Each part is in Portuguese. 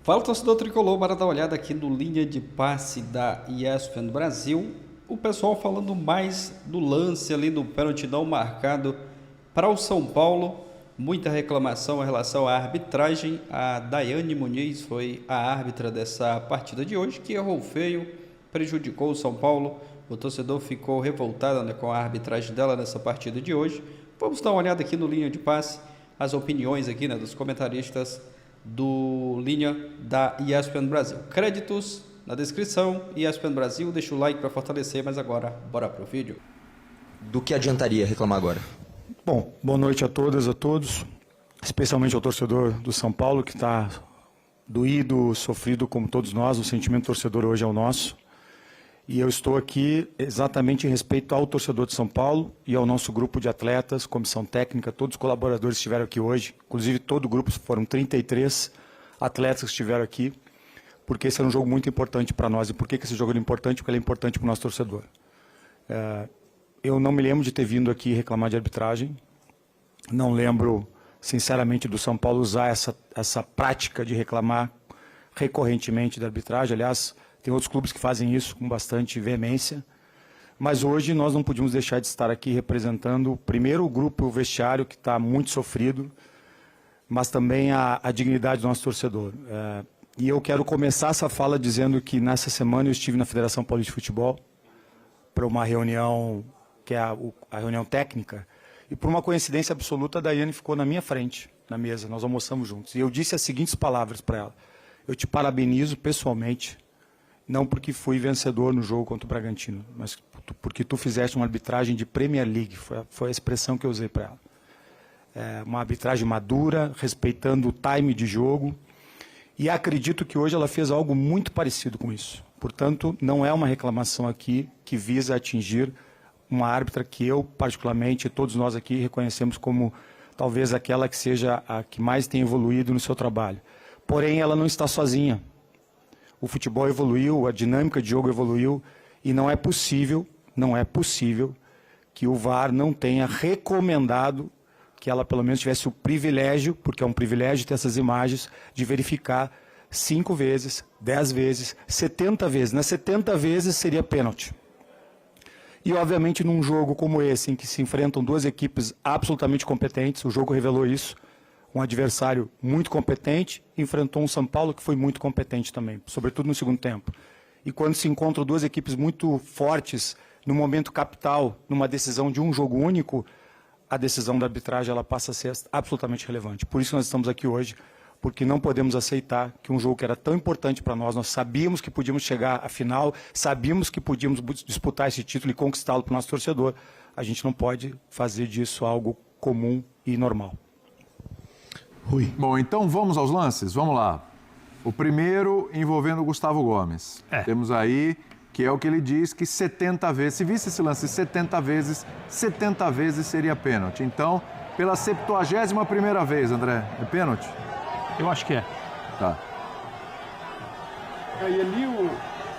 Fala, torcedor tricolor, para dar uma olhada aqui no linha de passe da ESPN Brasil. O pessoal falando mais do lance ali do pênalti não marcado para o São Paulo. Muita reclamação em relação à arbitragem. A Daiane Muniz foi a árbitra dessa partida de hoje, que errou feio, prejudicou o São Paulo. O torcedor ficou revoltado, né, com a arbitragem dela nessa partida de hoje. Vamos dar uma olhada aqui no linha de passe, as opiniões aqui, né, dos comentaristas do linha da ESPN Brasil. Créditos na descrição, ESPN Brasil, deixa o like para fortalecer, mas agora bora pro vídeo. Do que adiantaria reclamar agora? Bom, boa noite a todas, a todos, especialmente ao torcedor do São Paulo, que está doído, sofrido como todos nós. O sentimento torcedor hoje é o nosso. E eu estou aqui exatamente em respeito ao torcedor de São Paulo e ao nosso grupo de atletas, comissão técnica, todos os colaboradores que estiveram aqui hoje, inclusive todo o grupo, foram 33 atletas que estiveram aqui, porque esse era um jogo muito importante para nós. E por que esse jogo é importante? Porque ele é importante para o nosso torcedor. Eu não me lembro de ter vindo aqui reclamar de arbitragem, não lembro, sinceramente, do São Paulo usar essa prática de reclamar recorrentemente da arbitragem. Aliás, tem outros clubes que fazem isso com bastante veemência, mas hoje nós não podíamos deixar de estar aqui representando, primeiro, o grupo, o vestiário, que está muito sofrido, mas também a dignidade do nosso torcedor. E eu quero começar essa fala dizendo que nessa semana eu estive na Federação Paulista de Futebol para uma reunião, que é a reunião técnica, e por uma coincidência absoluta a Daiane ficou na minha frente, na mesa, nós almoçamos juntos, e eu disse as seguintes palavras para ela: eu te parabenizo pessoalmente, não porque fui vencedor no jogo contra o Bragantino, mas porque tu fizeste uma arbitragem de Premier League, foi a expressão que eu usei para ela. Uma arbitragem madura, respeitando o time de jogo, e acredito que hoje ela fez algo muito parecido com isso. Portanto, não é uma reclamação aqui que visa atingir uma árbitra que eu, particularmente, e todos nós aqui reconhecemos como talvez aquela que seja a que mais tem evoluído no seu trabalho. Porém, ela não está sozinha. O futebol evoluiu, a dinâmica de jogo evoluiu e não é possível que o VAR não tenha recomendado que ela pelo menos tivesse o privilégio, porque é um privilégio ter essas imagens, de verificar 5 vezes, 10 vezes, 70 vezes. Nas 70 vezes seria pênalti. E obviamente num jogo como esse, em que se enfrentam duas equipes absolutamente competentes, o jogo revelou isso, um adversário muito competente, enfrentou um São Paulo que foi muito competente também, sobretudo no segundo tempo. E quando se encontram duas equipes muito fortes, no momento capital, numa decisão de um jogo único, a decisão da arbitragem ela passa a ser absolutamente relevante. Por isso nós estamos aqui hoje, porque não podemos aceitar que um jogo que era tão importante para nós, nós sabíamos que podíamos chegar à final, sabíamos que podíamos disputar esse título e conquistá-lo para o nosso torcedor, a gente não pode fazer disso algo comum e normal. Rui. Bom, então vamos aos lances, vamos lá. O primeiro envolvendo o Gustavo Gomes. Temos aí, que é o que ele diz, que 70 vezes, se visse esse lance 70 vezes seria pênalti. Então, pela 71ª vez, André, é pênalti? Eu acho que é. Tá. E ali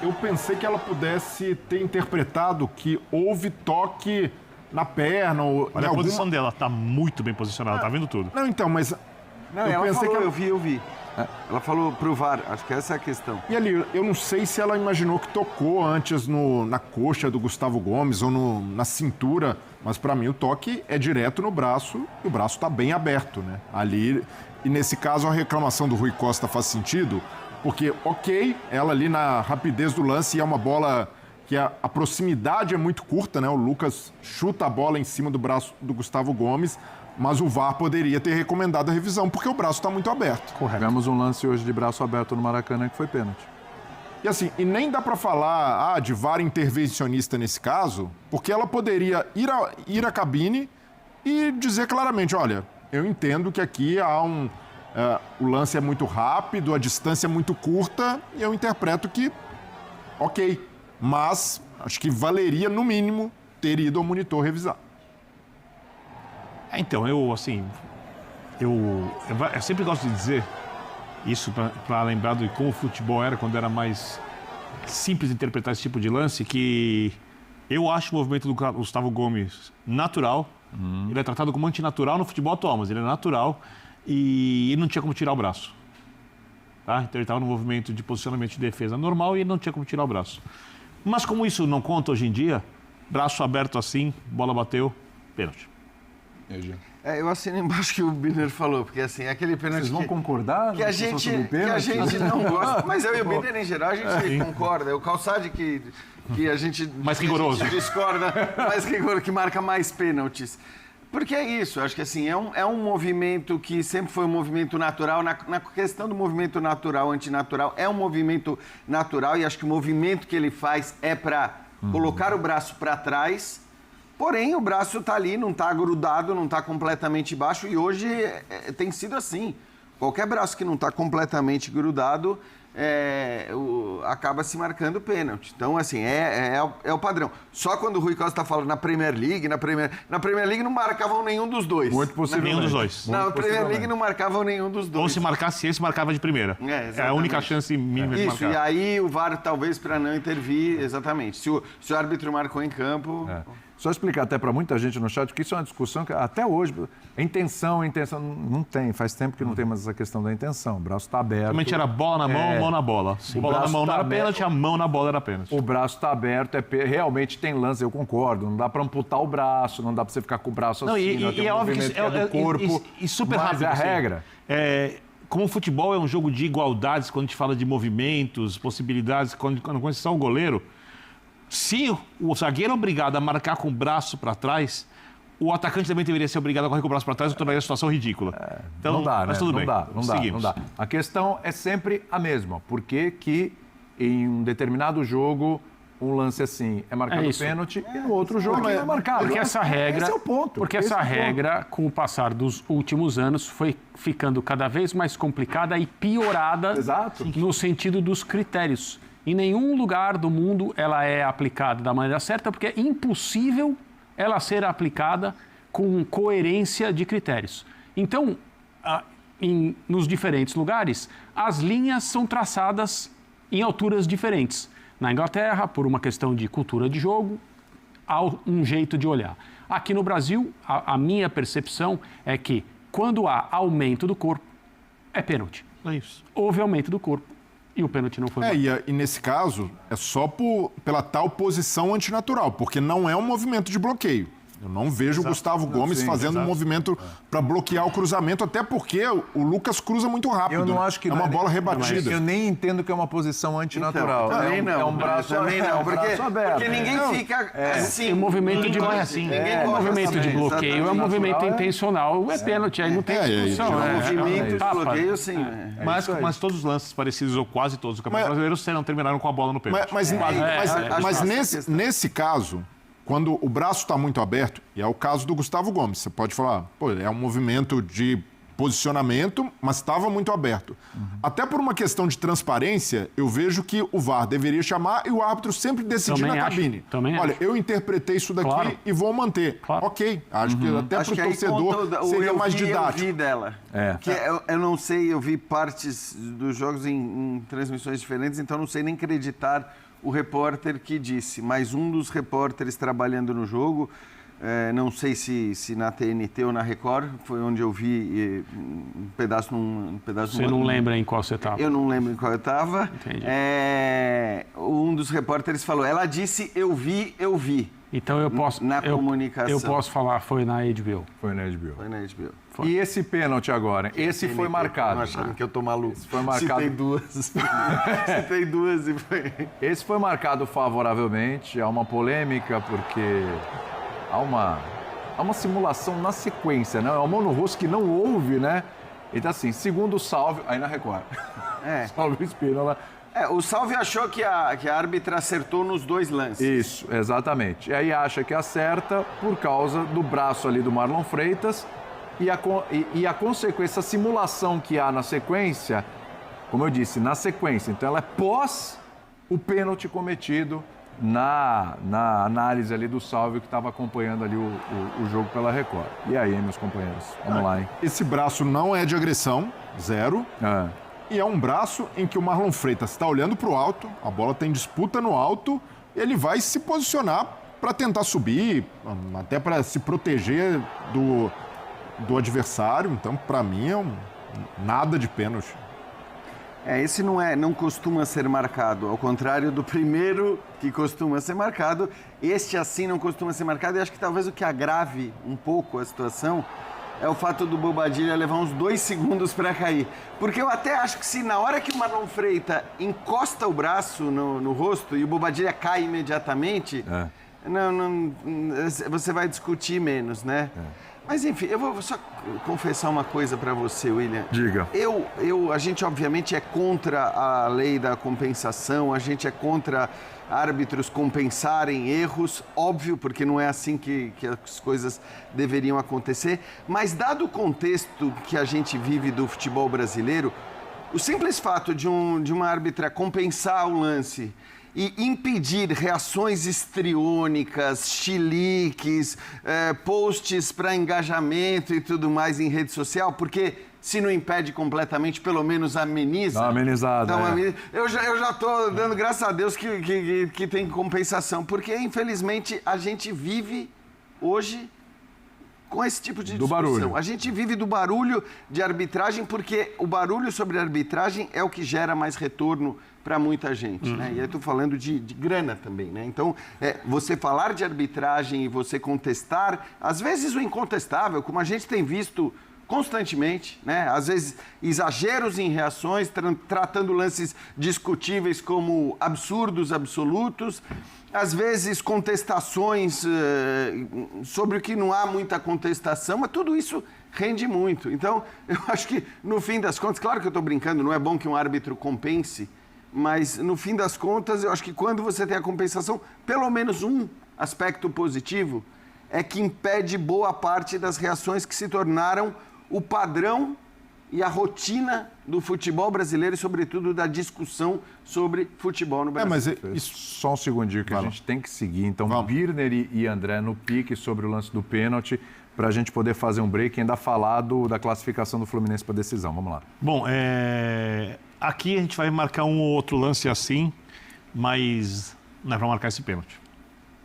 eu pensei que ela pudesse ter interpretado que houve toque na perna ou olha a posição dela, tá muito bem posicionada, tá vendo tudo. Não, então, mas não, eu ela pensei falou, que eu vi. Ela falou pro VAR, acho que essa é a questão. E ali, eu não sei se ela imaginou que tocou antes na coxa do Gustavo Gomes ou na cintura, mas para mim o toque é direto no braço e o braço está bem aberto, né? Ali, e nesse caso a reclamação do Rui Costa faz sentido, porque, ok, ela ali na rapidez do lance é uma bola que a proximidade é muito curta, né? O Lucas chuta a bola em cima do braço do Gustavo Gomes, mas o VAR poderia ter recomendado a revisão, porque o braço está muito aberto. Correto. Tivemos um lance hoje de braço aberto no Maracanã que foi pênalti. E assim, e nem dá para falar de VAR intervencionista nesse caso, porque ela poderia ir à cabine e dizer claramente, olha, eu entendo que aqui há o lance é muito rápido, a distância é muito curta, e eu interpreto que, ok, mas acho que valeria, no mínimo, ter ido ao monitor revisar. Então, eu sempre gosto de dizer isso para lembrar de como o futebol era quando era mais simples interpretar esse tipo de lance, que eu acho o movimento do Gustavo Gomes natural. Ele é tratado como antinatural no futebol atual, mas ele é natural e não tinha como tirar o braço. tá? Então ele estava no movimento de posicionamento de defesa normal e ele não tinha como tirar o braço. Mas como isso não conta hoje em dia, braço aberto assim, bola bateu, pênalti. Eu assino embaixo que o Birner falou, porque assim, é aquele pênalti. Vocês vão concordar? Que a gente não gosta. Mas eu e o Birner, em geral, a gente concorda. É o Calçade que a gente. Mais rigoroso. A gente discorda, mais rigoroso, que marca mais pênaltis. Porque é isso, acho que assim, é um movimento que sempre foi um movimento natural. Na questão do movimento natural, antinatural, é um movimento natural e acho que o movimento que ele faz é para colocar o braço para trás. Porém, o braço está ali, não está grudado, não está completamente baixo e hoje tem sido assim. Qualquer braço que não está completamente grudado acaba se marcando pênalti. Então, assim, é o padrão. Só quando o Rui Costa está falando na Premier League, na Premier League não marcavam nenhum dos dois. Muito possivelmente. Nenhum dos dois. Na Premier League não marcavam nenhum dos dois. Ou se marcasse esse, marcava de primeira. É a única chance mínima de marcar. Isso, e aí o VAR talvez para não intervir, exatamente. Se o árbitro marcou em campo... Só explicar até para muita gente no chat que isso é uma discussão que até hoje, intenção, não tem. Faz tempo que não tem mais essa questão da intenção. O braço está aberto. Realmente era bola na mão, mão na bola. Se bola na mão não era pênalti, a mão na bola era pênalti. O braço está aberto, realmente tem lance, eu concordo. Não dá para amputar o braço, não dá para você ficar com o braço assim, não tem um movimento que é do corpo. E super mas rápido. É a assim. regra. Como o futebol é um jogo de igualdades, quando a gente fala de movimentos, possibilidades, quando só o goleiro... Se o zagueiro é obrigado a marcar com o braço para trás, o atacante também deveria ser obrigado a correr com o braço para trás, tornaria a situação ridícula. Então, não dá, mas né? tudo bem. Não dá. A questão é sempre a mesma. Por que que em um determinado jogo um lance assim é marcado pênalti e no outro jogo não é marcado? Porque essa regra, esse é o ponto. Porque essa regra, com o passar dos últimos anos, foi ficando cada vez mais complicada e piorada no sentido dos critérios. Em nenhum lugar do mundo ela é aplicada da maneira certa, porque é impossível ela ser aplicada com coerência de critérios. Então, nos diferentes lugares, as linhas são traçadas em alturas diferentes. Na Inglaterra, por uma questão de cultura de jogo, há um jeito de olhar. Aqui no Brasil, a minha percepção é que quando há aumento do corpo, é pênalti. É isso. Houve aumento do corpo. E o pênalti não foi marcado. E nesse caso, é só pela tal posição antinatural, porque não é um movimento de bloqueio. Eu não vejo o Gustavo Gomes fazendo um movimento para bloquear o cruzamento, até porque o Lucas cruza muito rápido. Eu não acho que é uma bola rebatida. Eu nem entendo que é uma posição antinatural. Então, também é um braço aberto. Porque ninguém fica assim. O movimento de assim. movimento de bloqueio é um movimento intencional, é pênalti, aí não tem discussão. Movimento de bloqueio, sim. Mas todos os lances parecidos, ou quase todos, do Campeonato Brasileiro terminaram com a bola no pênalti. Mas nesse caso, quando o braço está muito aberto, e é o caso do Gustavo Gomes, você pode falar, é um movimento de posicionamento, mas estava muito aberto. Até por uma questão de transparência, eu vejo que o VAR deveria chamar e o árbitro sempre decidir na cabine. Olha, eu interpretei isso daqui e vou manter. Ok, acho que até para o torcedor seria mais didático. Eu vi dela. Que eu não sei, eu vi partes dos jogos em transmissões diferentes, então não sei nem acreditar o repórter que disse, mas um dos repórteres trabalhando no jogo, não sei se na TNT ou na Record, foi onde eu vi um pedaço. Você não lembra em qual você estava? Eu não lembro em qual eu estava. Entendi. Um dos repórteres falou, ela disse, eu vi. Então eu posso... Na comunicação. Eu posso falar, foi na HBO. Foi na HBO. Foi na HBO. E esse pênalti agora? Esse foi marcado. Achando que eu tô maluco. Esse foi marcado. Citei duas e foi... Esse foi marcado favoravelmente. Há uma polêmica porque há uma simulação na sequência, né? É uma mão no rosto que não houve, né? Então assim, segundo o Salvio... Aí na Record. Salvio Espínola... o Salvio achou que a árbitra acertou nos dois lances. Isso, exatamente. E aí acha que acerta por causa do braço ali do Marlon Freitas e a consequência, a simulação que há na sequência, como eu disse, na sequência. Então ela é pós o pênalti cometido na análise ali do Salvio que estava acompanhando ali o jogo pela Record. E aí, meus companheiros? Vamos lá, hein? Esse braço não é de agressão, 0. E é um braço em que o Marlon Freitas está olhando para o alto, a bola tem disputa no alto, ele vai se posicionar para tentar subir, até para se proteger do adversário. Então, para mim, nada de pênalti. Esse não costuma ser marcado, ao contrário do primeiro que costuma ser marcado, este assim não costuma ser marcado, e acho que talvez o que agrave um pouco a situação é o fato do Bobadilla levar uns 2 segundos para cair. Porque eu até acho que se na hora que o Marlon Freitas encosta o braço no rosto e o Bobadilla cai imediatamente, você vai discutir menos, né? Mas enfim, eu vou só confessar uma coisa para você, William. Diga. A gente obviamente é contra a lei da compensação, a gente é contra árbitros compensarem erros, óbvio, porque não é assim que as coisas deveriam acontecer. Mas dado o contexto que a gente vive do futebol brasileiro, o simples fato de uma árbitra compensar o lance e impedir reações histriônicas, chiliques, posts para engajamento e tudo mais em rede social, porque se não impede completamente, pelo menos ameniza. Dá uma amenizada. Eu já estou dando graças a Deus que tem compensação, porque infelizmente a gente vive hoje com esse tipo de discussão. Barulho. A gente vive do barulho de arbitragem, porque o barulho sobre arbitragem é o que gera mais retorno para muita gente, né? E aí eu estou falando de grana também, né? Então, você falar de arbitragem e você contestar, às vezes o incontestável, como a gente tem visto constantemente, né? Às vezes exageros em reações, tratando lances discutíveis como absurdos absolutos, às vezes contestações sobre o que não há muita contestação, mas tudo isso rende muito. Então, eu acho que no fim das contas, claro que eu estou brincando, não é bom que um árbitro compense, mas no fim das contas, eu acho que quando você tem a compensação, pelo menos um aspecto positivo é que impede boa parte das reações que se tornaram o padrão e a rotina do futebol brasileiro e, sobretudo, da discussão sobre futebol no Brasil. Só um segundinho que a gente tem que seguir. Então, Birner e André no pique sobre o lance do pênalti, para a gente poder fazer um break e ainda falar da classificação do Fluminense para decisão. Vamos lá. Bom, aqui a gente vai marcar um ou outro lance assim, mas não é para marcar esse pênalti.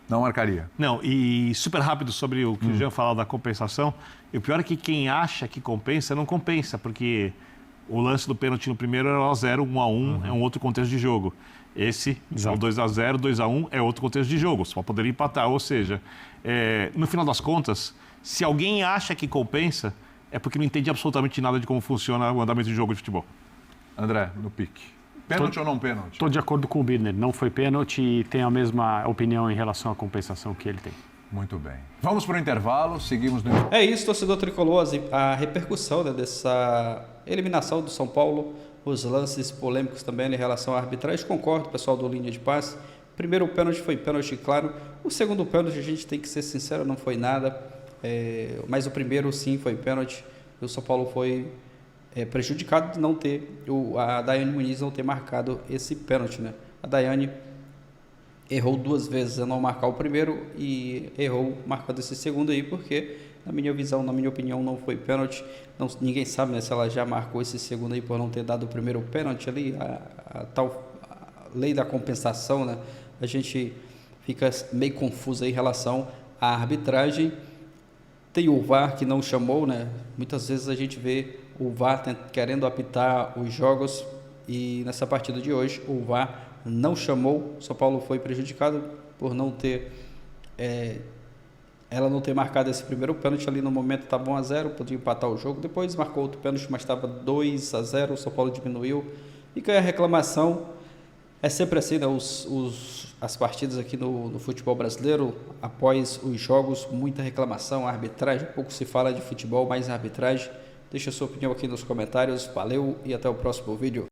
Não marcaria? Não, e super rápido sobre o que o Jean falou da compensação. E o pior é que quem acha que compensa, não compensa, porque o lance do pênalti no primeiro era 1-0, 1-1, é um outro contexto de jogo. Esse, o 2-0, 2-1 é outro contexto de jogo, só poderia empatar. Ou seja, no final das contas, se alguém acha que compensa, é porque não entende absolutamente nada de como funciona o andamento de jogo de futebol. André, no pique. Pênalti ou não pênalti? Estou de acordo com o Birner, não foi pênalti e tenho a mesma opinião em relação à compensação que ele tem. Muito bem. Vamos para o intervalo, seguimos no... É isso, torcedor tricolor, a repercussão dessa eliminação do São Paulo, os lances polêmicos também em relação à arbitragem. Concordo, pessoal do Linha de Passe. O primeiro pênalti foi pênalti, claro. O segundo pênalti, a gente tem que ser sincero, não foi nada. Mas o primeiro, sim, foi pênalti. O São Paulo foi prejudicado de não ter, a Daiane Muniz não ter marcado esse pênalti, né? A Daiane errou 2 vezes a não marcar o primeiro e errou marcando esse segundo aí, porque, na minha visão, na minha opinião, não foi pênalti. Ninguém sabe, né, se ela já marcou esse segundo aí por não ter dado o primeiro pênalti ali, a lei da compensação, né? A gente fica meio confuso aí em relação à arbitragem. Tem o VAR que não chamou, né? Muitas vezes a gente vê o VAR querendo apitar os jogos e nessa partida de hoje o VAR não chamou. O São Paulo foi prejudicado por não ter ela não ter marcado esse primeiro pênalti ali no momento. Estava 1-0, podia empatar o jogo, depois marcou outro pênalti, mas estava 2-0, o São Paulo diminuiu. Fica a reclamação, é sempre assim, né? As partidas aqui no futebol brasileiro, após os jogos, muita reclamação, arbitragem, pouco se fala de futebol, mais arbitragem. Deixa a sua opinião aqui nos comentários, valeu e até o próximo vídeo.